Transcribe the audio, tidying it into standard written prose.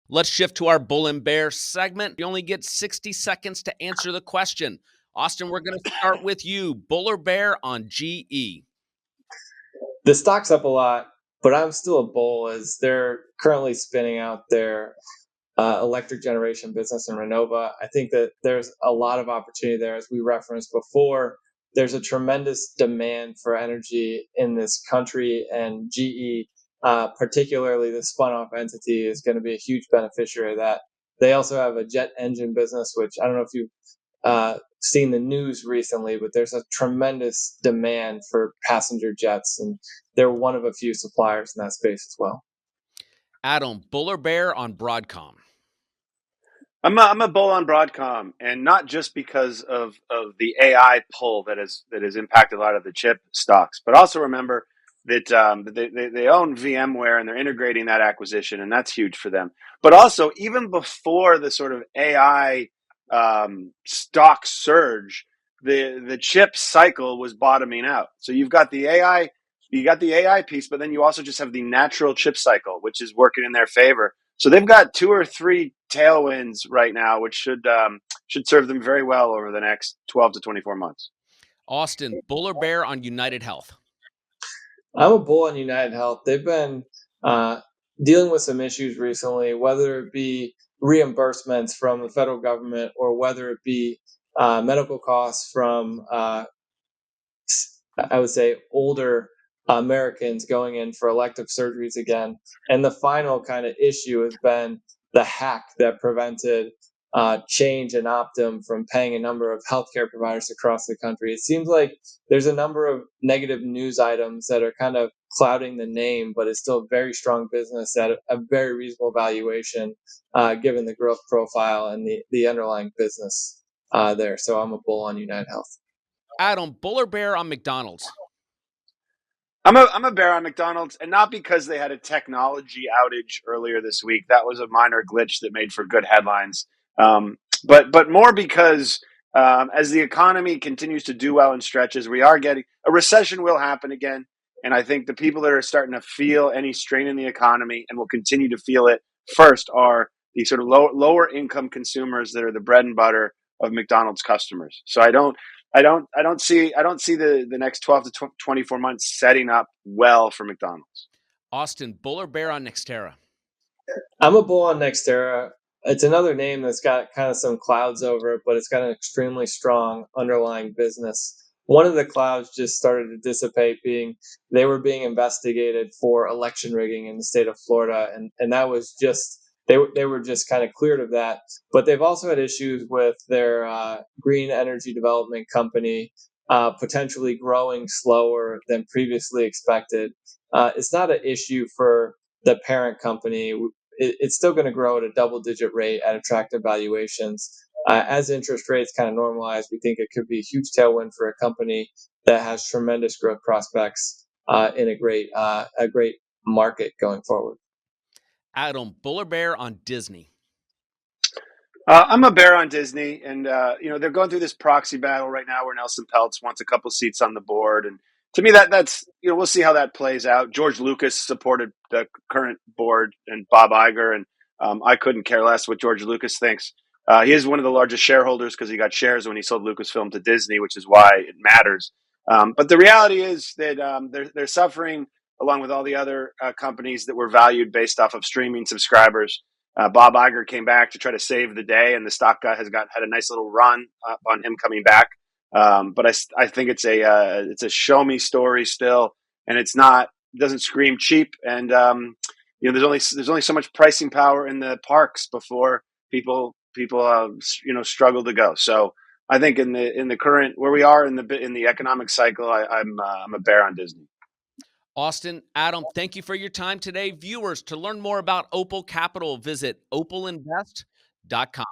Let's shift to our Bull and Bear segment. You only get 60 seconds to answer the question. Austin, we're going to start with you. Bull or bear on GE? The stock's up a lot, but I'm still a bull as they're currently spinning out their electric generation business in Renova. I think that there's a lot of opportunity there. As we referenced before, there's a tremendous demand for energy in this country, and GE, particularly the spun off entity, is going to be a huge beneficiary of that. They also have a jet engine business, which I don't know if you've seen the news recently, but there's a tremendous demand for passenger jets, and they're one of a few suppliers in that space as well. Adam, bull or bear on Broadcom? I'm a bull on Broadcom, and not just because of the AI pull that has impacted a lot of the chip stocks, but also remember that they own VMware and they're integrating that acquisition, and that's huge for them. But also, even before the sort of AI stock surge, the chip cycle was bottoming out. So you've got the AI piece, but then you also just have the natural chip cycle, which is working in their favor. So they've got 2 or 3 tailwinds right now, which should serve them very well over the next 12 to 24 months. Austin, bull or bear on United Health? I'm a bull on United Health. They've been dealing with some issues recently, whether it be reimbursements from the federal government or whether it be medical costs from, I would say, older Americans going in for elective surgeries again. And the final kind of issue has been the hack that prevented Change and Optum from paying a number of healthcare providers across the country. It seems like there's a number of negative news items that are kind of clouding the name, but it's still a very strong business at a very reasonable valuation, given the growth profile and the underlying business there. So I'm a bull on United Health. Adam, bull or bear on McDonald's? I'm a bear on McDonald's, and not because they had a technology outage earlier this week. That was a minor glitch that made for good headlines. But more because as the economy continues to do well in stretches, we are getting a recession will happen again. And I think the people that are starting to feel any strain in the economy and will continue to feel it first are the sort of lower income consumers that are the bread and butter of McDonald's customers. So I don't see the next 12 to 24 months setting up well for McDonald's. Austin, bull or bear on Nextera? I'm a bull on Nextera. It's another name that's got kind of some clouds over it, but it's got an extremely strong underlying business. One of the clouds just started to dissipate, being they were being investigated for election rigging in the state of Florida, and that was just they were just kind of cleared of that. But they've also had issues with their green energy development company potentially growing slower than previously expected. It's not an issue for the parent company. It's still going to grow at a double-digit rate at attractive valuations. As interest rates kind of normalize, we think it could be a huge tailwind for a company that has tremendous growth prospects in a great market going forward. Adam, bull or bear on Disney? I'm a bear on Disney, and they're going through this proxy battle right now where Nelson Peltz wants a couple seats on the board, and to me that's we'll see how that plays out. George Lucas supported the current board and Bob Iger, and I couldn't care less what George Lucas thinks. He is one of the largest shareholders because he got shares when he sold Lucasfilm to Disney, which is why it matters. But the reality is that they're suffering along with all the other companies that were valued based off of streaming subscribers. Bob Iger came back to try to save the day, and the stock guy had a nice little run on him coming back. But I think it's a show me story still, and it doesn't scream cheap. And there's only so much pricing power in the parks before people struggle to go. So I think in the current where we are in the economic cycle, I'm a bear on Disney. Austin, Adam, thank you for your time today. Viewers, to learn more about Opal Capital, visit opalinvest.com.